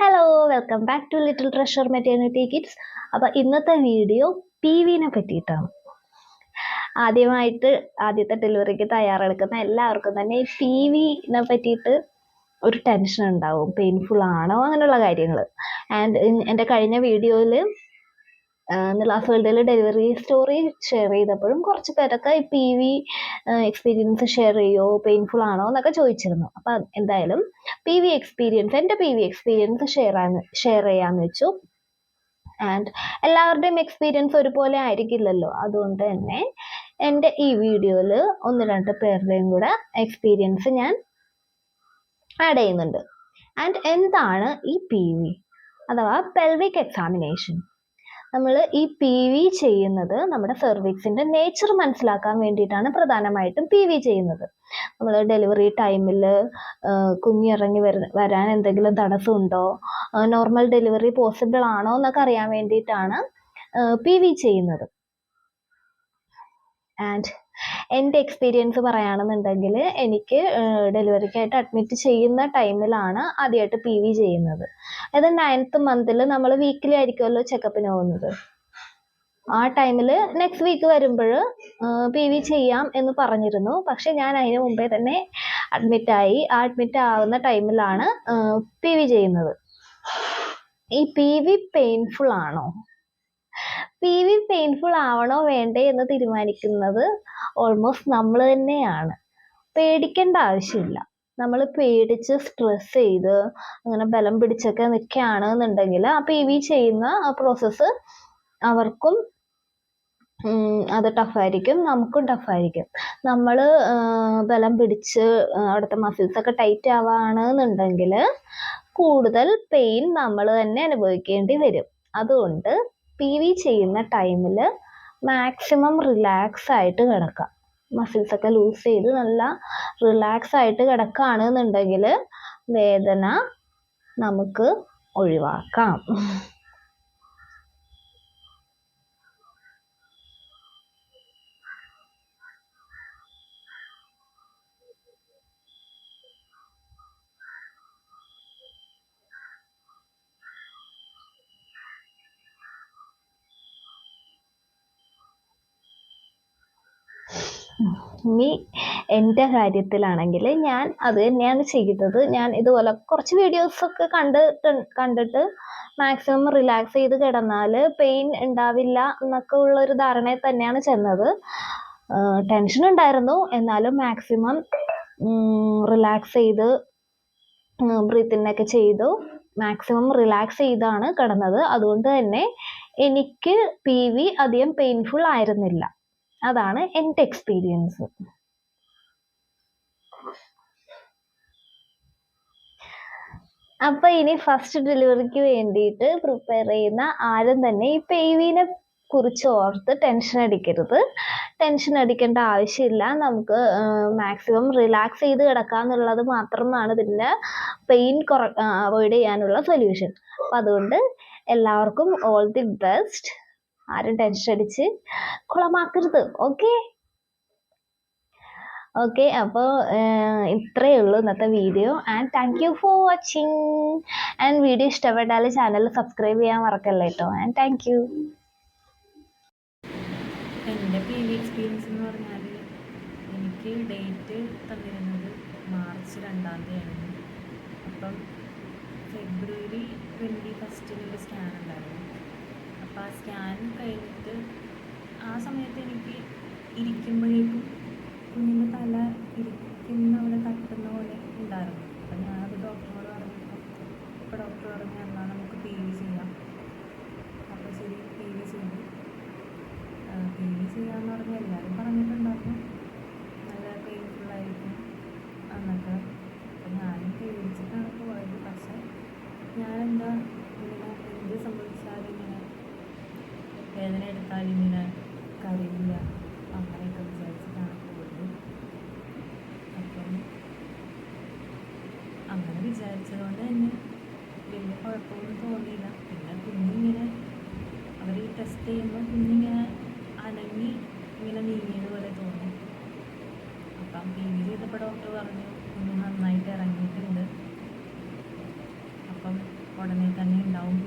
Hello, welcome back to little treasure maternity kids. അപ്പോൾ ഇന്നത്തെ video PVനെ പറ്റിയിട്ടാണ്. ആദ്യത്തെ ഡെലിവറിക്ക് തയ്യാറെടുക്കുന്ന എല്ലാവർക്കും തന്നെ ഈ PVനെ പറ്റിയിട്ട് ഒരു ടെൻഷൻ ഉണ്ടാവും. പെയിൻഫുൾ ആണോ അങ്ങനെയുള്ള കാര്യങ്ങൾ. ആൻഡ് എൻ്റെ കഴിഞ്ഞ വീഡിയോയിൽ നിലാസ് വേൾഡിൽ ഡെലിവറി സ്റ്റോറി ഷെയർ ചെയ്തപ്പോഴും കുറച്ച് പേരൊക്കെ ഈ PV എക്സ്പീരിയൻസ് ഷെയർ ചെയ്യുമോ, പെയിൻഫുൾ ആണോ എന്നൊക്കെ ചോദിച്ചിരുന്നു. അപ്പം എന്തായാലും എൻ്റെ PV എക്സ്പീരിയൻസ് ഷെയർ ചെയ്യാമെന്ന് വെച്ചു. ആൻഡ് എല്ലാവരുടെയും എക്സ്പീരിയൻസ് ഒരുപോലെ ആയിരിക്കില്ലല്ലോ. അതുകൊണ്ട് തന്നെ എൻ്റെ ഈ വീഡിയോയിൽ 1-2 പേരുടെയും കൂടെ എക്സ്പീരിയൻസ് ഞാൻ ആഡ് ചെയ്യുന്നുണ്ട്. ആൻഡ് എന്താണ് ഈ PV അഥവാ പെൽവിക് എക്സാമിനേഷൻ? നമ്മൾ ഈ PV ചെയ്യുന്നത് നമ്മുടെ സെർവിക്സിൻ്റെ നേച്ചർ മനസ്സിലാക്കാൻ വേണ്ടിയിട്ടാണ് പ്രധാനമായിട്ടും PV ചെയ്യുന്നത്. നമ്മൾ ഡെലിവറി ടൈമിൽ കുഞ്ഞിറങ്ങി വരാൻ എന്തെങ്കിലും തടസ്സമുണ്ടോ, നോർമൽ ഡെലിവറി പോസിബിൾ ആണോ എന്നൊക്കെ അറിയാൻ വേണ്ടിയിട്ടാണ് PV ചെയ്യുന്നത്. ആൻഡ് എൻ്റെ എക്സ്പീരിയൻസ് പറയുകയാണെന്നുണ്ടെങ്കിൽ എനിക്ക് ഡെലിവറിക്കായിട്ട് അഡ്മിറ്റ് ചെയ്യുന്ന ടൈമിലാണ് ആദ്യമായിട്ട് PV ചെയ്യുന്നത്. അതായത് 9th മന്തിൽ നമ്മൾ വീക്കിലി ആയിരിക്കുമല്ലോ ചെക്കപ്പിന് പോകുന്നത്. ആ ടൈമിൽ നെക്സ്റ്റ് വീക്ക് വരുമ്പോൾ PV ചെയ്യാം എന്ന് പറഞ്ഞിരുന്നു. പക്ഷെ ഞാൻ അതിന് മുമ്പേ തന്നെ അഡ്മിറ്റ് ആവുന്ന ടൈമിലാണ് PV ചെയ്യുന്നത്. ഈ PV പെയിൻഫുൾ ആണോ? PV പെയിൻഫുൾ ആവണോ വേണ്ടേ എന്ന് തീരുമാനിക്കുന്നത് ഓൾമോസ്റ്റ് നമ്മൾ തന്നെയാണ്. പേടിക്കേണ്ട ആവശ്യമില്ല. നമ്മൾ പേടിച്ച് സ്ട്രെസ് ചെയ്ത് അങ്ങനെ ബലം പിടിച്ചൊക്കെ നിൽക്കുകയാണെന്നുണ്ടെങ്കിൽ ആ PV ചെയ്യുന്ന പ്രോസസ്സ് അവർക്കും അത് ടഫായിരിക്കും, നമുക്കും ടഫായിരിക്കും. നമ്മൾ ബലം പിടിച്ച് അവിടുത്തെ മസിൽസൊക്കെ ടൈറ്റ് ആവുകയാണെന്നുണ്ടെങ്കിൽ കൂടുതൽ പെയിൻ നമ്മൾ തന്നെ അനുഭവിക്കേണ്ടി വരും. അതുകൊണ്ട് PV ചെയ്യുന്ന ടൈമിൽ മാക്സിമം റിലാക്സ് ആയിട്ട് കിടക്കാം. മസിൽസൊക്കെ ലൂസ് ചെയ്ത് നല്ല റിലാക്സ് ആയിട്ട് കിടക്കുകയാണെന്നുണ്ടെങ്കിൽ വേദന നമുക്ക് ഒഴിവാക്കാം. ഇനി എൻ്റെ കാര്യത്തിലാണെങ്കിൽ ഞാൻ അത് തന്നെയാണ് ചെയ്യുന്നത്. ഞാൻ ഇതുപോലെ കുറച്ച് വീഡിയോസൊക്കെ കണ്ടിട്ട് മാക്സിമം റിലാക്സ് ചെയ്ത് കിടന്നാൽ പെയിൻ ഉണ്ടാവില്ല എന്നൊക്കെ ഉള്ളൊരു ധാരണയിൽ തന്നെയാണ് ചെന്നത്. ടെൻഷൻ ഉണ്ടായിരുന്നു, എന്നാലും മാക്സിമം റിലാക്സ് ചെയ്ത് ബ്രീത്തിങ്ങൊക്കെ ചെയ്തു മാക്സിമം റിലാക്സ് ചെയ്താണ് കിടന്നത്. അതുകൊണ്ട് തന്നെ എനിക്ക് PV അധികം പെയിൻഫുൾ ആയിരുന്നില്ല. അതാണ് എൻ്റെ എക്സ്പീരിയൻസ്. അപ്പോൾ ഇനി ഫസ്റ്റ് ഡെലിവറിക്ക് വേണ്ടിയിട്ട് പ്രിപ്പയർ ചെയ്യുന്ന ആരും തന്നെ ഈ PVനെ കുറിച്ച് ഓർത്ത് ടെൻഷൻ അടിക്കേണ്ട ആവശ്യമില്ല. നമുക്ക് മാക്സിമം റിലാക്സ് ചെയ്ത് കിടക്കുക എന്നുള്ളത് മാത്രമാണ് ഇതിൻ്റെ പെയിൻ അവോയ്ഡ് ചെയ്യാനുള്ള സൊല്യൂഷൻ. അപ്പം അതുകൊണ്ട് എല്ലാവർക്കും ഓൾ ദി ബെസ്റ്റ്. ആരും ടെൻഷൻ അടിച്ച് കുളമാക്കരുത്. ഓക്കെ, അപ്പോൾ ഇത്രയേ ഉള്ളൂ ഇന്നത്തെ video. And thank you for watching. And video ഇഷ്ടപ്പെട്ടാൽ ചാനൽ സബ്സ്ക്രൈബ് ചെയ്യാൻ മറക്കല്ലേ കേട്ടോ. And thank you. എൻ്റെ PV എക്സ്പീരിയൻസ് എന്ന് പറഞ്ഞാൽ എനിക്ക് ഡേറ്റ് തന്നിരുന്നത് മാർച്ച് 2-ാം തീയതിയാണ്. അപ്പം ഫെബ്രുവരി 21 ഒരു സ്കാൻ ഉണ്ടായിരുന്നു. അപ്പോൾ ആ സ്കാൻ കഴിഞ്ഞിട്ട് ആ സമയത്ത് എനിക്ക് ഇരിക്കുമ്പോഴേക്കും കുഞ്ഞിൻ്റെ തല അവിടെ തട്ടുന്ന പോലെ ഉണ്ടായിരുന്നു. അപ്പം ഞാനത് ഡോക്ടറോട് പറഞ്ഞപ്പോൾ ഇപ്പോൾ ഡോക്ടർ പറഞ്ഞു എന്നാൽ നമുക്ക് PV ചെയ്യാം. അപ്പോൾ ശരി, PV ചെയ്തു. PV ചെയ്യാമെന്ന് പറഞ്ഞാൽ എല്ലാവരും പറഞ്ഞിട്ടുണ്ടായിരുന്നു നല്ല പെയിൻഫുള്ളായിരിക്കും എന്നൊക്കെ. അപ്പം ഞാനും പേടിച്ചിട്ടാണ് പോയത്. പക്ഷേ ഞാനെന്താ ഇങ്ങനെ എന്ത് സംഭവിച്ചാലും ഇങ്ങനെ വേദന എടുത്താലും ഇങ്ങനെ കരയില്ല അങ്ങനെയൊക്കെ വിചാരിച്ചിട്ടാണ് പോയത്. അപ്പം അങ്ങനെ വിചാരിച്ചതുകൊണ്ട് തന്നെ വലിയ കുഴപ്പമൊന്നും തോന്നിയില്ല. പിന്നെ കുഞ്ഞിങ്ങനെ അവർ ടെസ്റ്റ് ചെയ്യുമ്പോൾ കുഞ്ഞിങ്ങനെ അനങ്ങി ഇങ്ങനെ നീങ്ങിയതുപോലെ തോന്നി. അപ്പം PV ചെയ്തപ്പോൾ ഡോക്ടർ പറഞ്ഞു കുഞ്ഞ് നന്നായിട്ട് ഇറങ്ങിയിട്ടുണ്ട്. അപ്പം ഉടനെ തന്നെ ഉണ്ടാവും